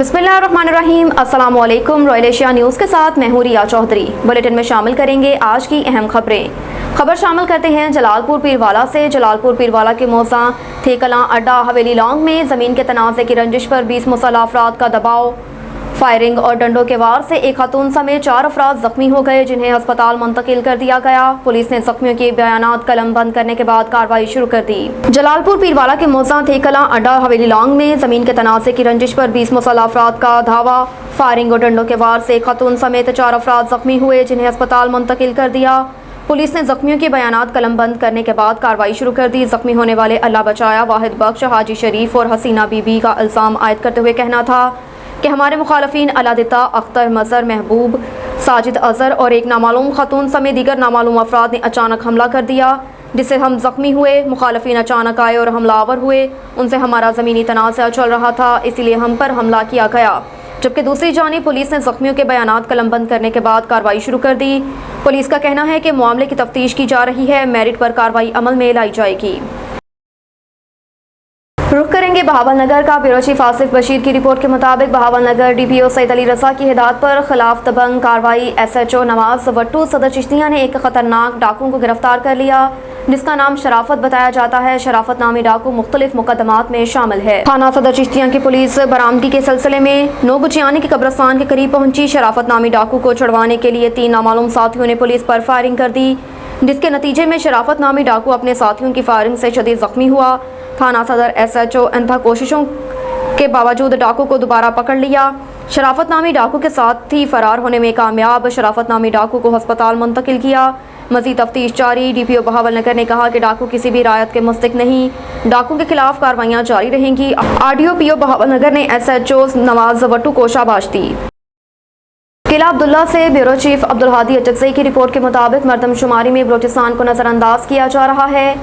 बिस्मिल्लाहिर्रहमानिर्रहीम। अस्सलाम वालेकुम। रॉयल एशिया न्यूज़ के साथ मैं हूं रिया चौधरी। बुलेटिन में शामिल करेंगे आज की अहम खबर शामिल करते हैं जलालपुर पीरवाला से। जलालपुर पीरवाला के मौजा थेकलां अड्डा हवेली लॉन्ग में ज़मीन के तनाज़े की रंजिश पर 20 मुसल्लह अफराद का दबाव, फायरिंग और डंडों के वार से एक खातून समेत 4 अफराद जख्मी हो गए, जिन्हें अस्पताल मुंतकिल कर दिया गया। पुलिस ने जख्मियों के बयानात कलम बंद करने के बाद कार्रवाई शुरू कर दी। जलालपुर पीरवाला के मौजा थेकलां अड्डा हवेली लॉन्ग में ज़मीन के तनाज़े की रंजिश पर 20 मुसल्लह अफराद का धावा, फायरिंग और डंडों के वार से एक खातून समेत 4 अफराद जख्मी हुए, जिन्हें अस्पताल मुंतकिल कर दिया। पुलिस ने जख्मियों के बयानात कलम बंद करने के बाद कार्रवाई शुरू कर दी। जख्मी होने वाले अल्लाह बचाया, वाहिद बख्श, हाजी शरीफ और हसीना बीबी का इल्ज़ाम आयद करते हुए कहना था कि हमारे मुखालफिन अलादिता, अख्तर, मज़हर, महबूब, साजिद अज़हर और एक नामालूम खातून समेत दीगर नामालूम अफराद ने अचानक हमला कर दिया, जिससे हम जख्मी हुए। मुखालफिन अचानक आए और हमलावर हुए। उनसे हमारा ज़मीनी तनाज़ा चल रहा था, इसीलिए हम पर हमला किया गया। जबकि दूसरी जानिब पुलिस ने जख्मियों के बयानात कलम बंद करने के बाद कार्रवाई शुरू कर दी। पुलिस का कहना है कि मामले की तफ्तीश की जा रही है, मेरिट पर कार्रवाई अमल में लाई जाएगी। रुख करेंगे बहावल नगर का। ब्यूरो चीफ आसिफ बशीर की रिपोर्ट के मुताबिक बहावल नगर DPO सईद अली रज़ा की हिदायत पर खिलाफ तबंग कार्रवाई SHO नवाज वट्टू सदर चिश्तिया ने एक खतरनाक डाकू को गिरफ्तार कर लिया, जिसका नाम शराफत बताया जाता है। शराफत नामी डाकू मुख्तलिफ मुकदमात में शामिल है। थाना सदर चिश्तिया की पुलिस बरामदगी के सिलसिले में नोगुचियानी के कब्रस्तान के करीब पहुंची। शराफत नामी डाकू को छुड़वाने के लिए 3 नामालूम साथियों ने पुलिस पर फायरिंग कर दी, जिसके नतीजे में शराफत नामी डाकू अपने साथियों की फायरिंग से शदीद जख्मी हुआ। थाना सदर SHO इंतहा कोशिशों के बावजूद डाकू को दोबारा पकड़ लिया। शराफत नामी डाकू के साथ ही फरार होने में कामयाब। शराफत नामी डाकू को अस्पताल मुंतकिल किया। मजीद तफ्तीश जारी। DPO बहावल नगर ने कहा कि डाकू किसी भी रायत के मुस्तक नहीं, डाकू के खिलाफ कार्रवाइयाँ जारी रहेंगी। RDO PO बहावल नगर ने SHO नवाज वट्टू को शाबाश दी। किला अब्दुल्ला से ब्यूरो चीफ अब्दुल हादी अचकज़ई की रिपोर्ट के मुताबिक मरदमशुमारी में बलोचिस्तान को नज़रअंदाज किया जा रहा है।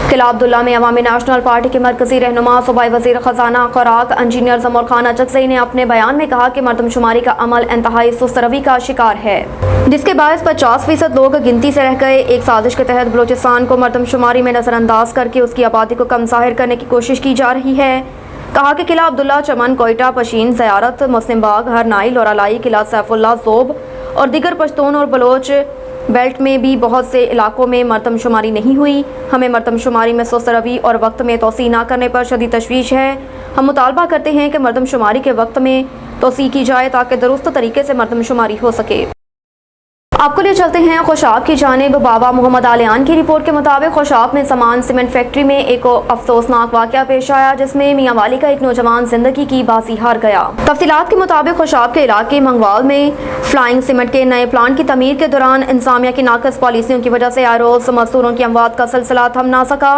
किला अब्दुल्ला में अवामी नेशनल पार्टी के मरकजी रहनुमा सूबाई वज़ीर ख़जाना खुराक इंजीनियर ज़मर खान अचकज़ई ने अपने बयान में कहा कि मरदमशुमारी का अमल इंतहाई सुस्त रवि का शिकार है, जिसके बायस 50% लोग गिनती से रह गए। एक साजिश के तहत बलोचिस्तान को मरदमशुमारी में नज़रअंदाज करके उसकी आबादी को कम ज़ाहिर करने की कोशिश की जा रही है। कहा कि किला अब्दुल्ला, चमन, कोयटा, पशीन, ज़यारत, मुस्लिम बाग, हरनाई, लोरालाई, किला सैफुल्ला, ज़ोब और दीगर पश्तून और बलोच बेल्ट में भी बहुत से इलाकों में मरदमशुमारी नहीं हुई। हमें मरदमशुमारी में सुस्त रवि और वक्त में तोसी न करने पर शदीद तशवीश है। हम मुतालबा करते हैं कि मरदमशुमारी के वक्त में तोसी की जाए ताकि दुरुस्त तरीके से मरदमशुमारी हो सके। आपको ले चलते हैं खुशाब की जानिब। बाबा मोहम्मद आलियान की रिपोर्ट के मुताबिक खुशाब में समान सीमेंट फैक्ट्री में एक अफसोसनाक वाक़या पेश आया, जिसमें मियाँ वाली का एक नौजवान जिंदगी की बाजी हार गया। तफसीलात के मुताबिक खुशाब के इलाके मंगवाल में फ्लाइंग सीमेंट के नए प्लांट की तमीर के दौरान इंतजामिया की नाकस पॉलिसियों की वजह से रोज़ मजदूरों की अमवात का सिलसिला थम ना सका।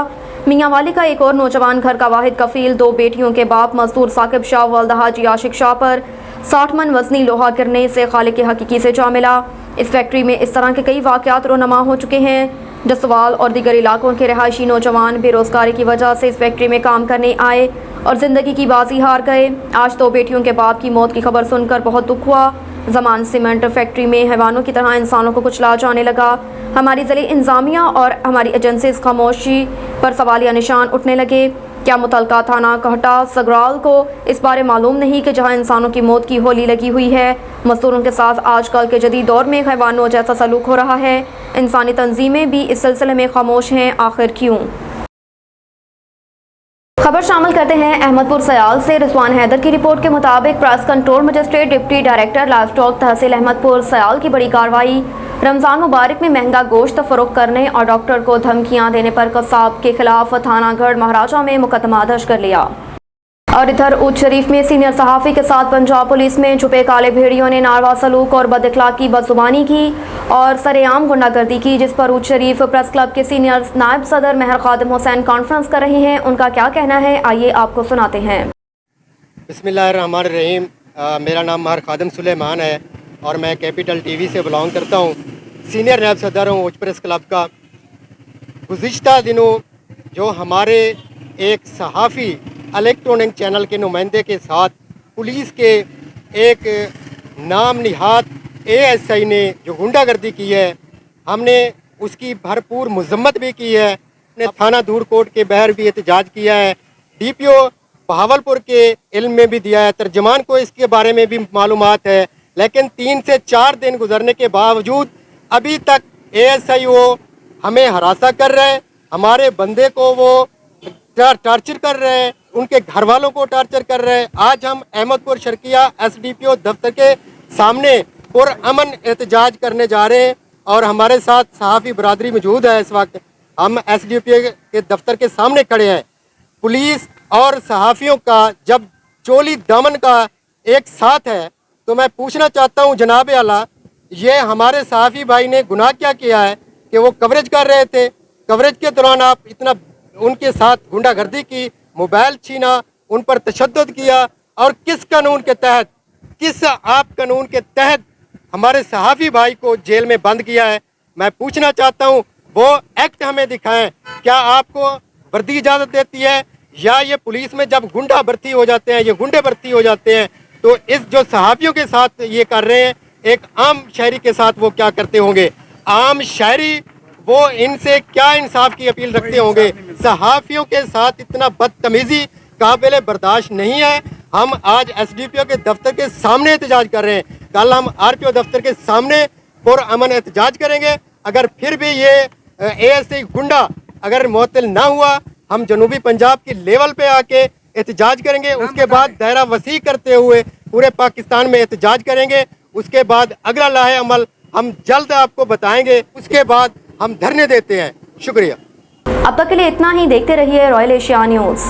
मियाँ वाली का एक और नौजवान घर का वाहिद कफील 2 बेटियों के बाप मजदूर साकिब शाह वल्द हाजी आशिक शाह पर 60 मन वजनी लोहा गिरने से खालिक हकीकी से जा मिला। इस फैक्ट्री में इस तरह के कई वाक़यात रोनमा हो चुके हैं। जसवाल और दीगर इलाकों के रहायशी नौजवान बेरोज़गारी की वजह से इस फैक्ट्री में काम करने आए और ज़िंदगी की बाजी हार गए। आज 2 बेटियों के बाप की मौत की खबर सुनकर बहुत दुख हुआ। ज़मान सीमेंट फैक्ट्री में हैवानों की तरह इंसानों को कुचला जाने लगा। हमारी ज़िले इंतज़ामिया और हमारी एजेंसीज़ खामोशी पर सवालिया निशान उठने लगे। क्या मुतलका थाना कहटा सगराल को इस बारे मालूम नहीं कि जहां इंसानों की मौत की होली लगी हुई है, मजदूरों के साथ आजकल के जदीद दौर में हैवानों जैसा सलूक हो रहा है। इंसानी तंजीमें भी इस सिलसिले में खामोश हैं, आखिर क्यों? खबर शामिल करते हैं अहमदपुर सयाल से। रिजवान हैदर की रिपोर्ट के मुताबिक press control magistrate deputy director livestock तहसील अहमदपुर सयाल की बड़ी कार्रवाई। रमज़ान मुबारक में महंगा गोश्त फरोख्त करने और डॉक्टर को धमकियां देने पर कसाब के खिलाफ थाना गढ़ महाराजा में मुकदमा दर्ज कर लिया। और इधर उच्च शरीफ में सीनियर सहाफ़ी के साथ पंजाब पुलिस में छुपे काले भेड़ियों ने नारवा सलूक और बदअखलाकी बदजुबानी की और सरेआम गुंडागर्दी की, जिस पर उच्च शरीफ प्रेस क्लब के सीनियर नायब सदर महर खादिम हुसैन कॉन्फ्रेंस कर रहे हैं। उनका क्या कहना है, आइए आपको सुनाते हैं। बिस्मिल्लाहिर्रहमानिर्रहीम। मेरा नाम महर खादिम सुलेमान है और मैं कैपिटल TV से बिलोंग करता हूँ। सीनियर नायब सदर हूँ उच्च प्रेस क्लब का। गुज़िश्ता दिनों जो हमारे एक सहाफ़ी इलेक्ट्रॉनिक चैनल के नुमाइंदे के साथ पुलिस के एक नाम निहात ASI ने जो गुंडागर्दी की है, हमने उसकी भरपूर मज़म्मत भी की है। हमने थाना धूरकोट के बहर भी एहतजाज किया है। DPO बहावलपुर के इल्म में भी दिया है, तर्जमान को इसके बारे में भी मालूमात है, लेकिन 3 से 4 दिन गुजरने के बावजूद अभी तक ASIO हमें हरासा कर रहे हैं, हमारे बंदे को वो टार्चर कर रहे हैं, उनके घर वालों को टार्चर कर रहे हैं। आज हम अहमदपुर शर्किया SDPO दफ्तर के सामने पुरअमन एहतजाज करने जा रहे हैं और हमारे साथ सहाफ़ी बरादरी मौजूद है। इस वक्त हम SDPO के दफ्तर के सामने खड़े हैं। पुलिस और सहाफ़ियों का जब चोली दामन का एक साथ है तो मैं पूछना चाहता हूं जनाब आला, ये हमारे सहाफ़ी भाई ने गुनाह क्या किया है कि वो कवरेज कर रहे थे, कवरेज के दौरान आप इतना उनके साथ गुंडागर्दी की, मोबाइल छीना, उन पर तशद्दुद किया, और किस कानून के तहत, किस आप कानून के तहत हमारे सहाफ़ी भाई को जेल में बंद किया है। मैं पूछना चाहता हूं वो एक्ट हमें दिखाएं। क्या आपको वर्दी इजाज़त देती है, या ये पुलिस में जब गुंडा भर्ती हो जाते हैं, ये गुंडे भर्ती हो जाते हैं, तो इस जो सहाफ़ियों के साथ ये कर रहे हैं, एक आम शहरी के साथ वो क्या करते होंगे? आम शहरी वो इनसे क्या इंसाफ की अपील रखते होंगे? सहाफ़ियों के साथ इतना बदतमीज़ी काबिल बर्दाश्त नहीं है। हम आज SDPO के दफ्तर के सामने एहतजाज कर रहे हैं, कल हम RPO दफ्तर के सामने पुरअमन एहतजाज करेंगे। अगर फिर भी ये ASI गुंडा अगर मुअत्तल ना हुआ, हम जनूबी पंजाब की लेवल पे आके एहतजाज करेंगे। उसके बाद दायरा वसी करते हुए पूरे पाकिस्तान में एहतजाज करेंगे। उसके बाद अगला लाहे अमल हम जल्द आपको बताएंगे। उसके बाद हम धरने देते हैं। शुक्रिया। अब तक के लिए इतना ही। देखते रहिए रॉयल एशिया न्यूज़।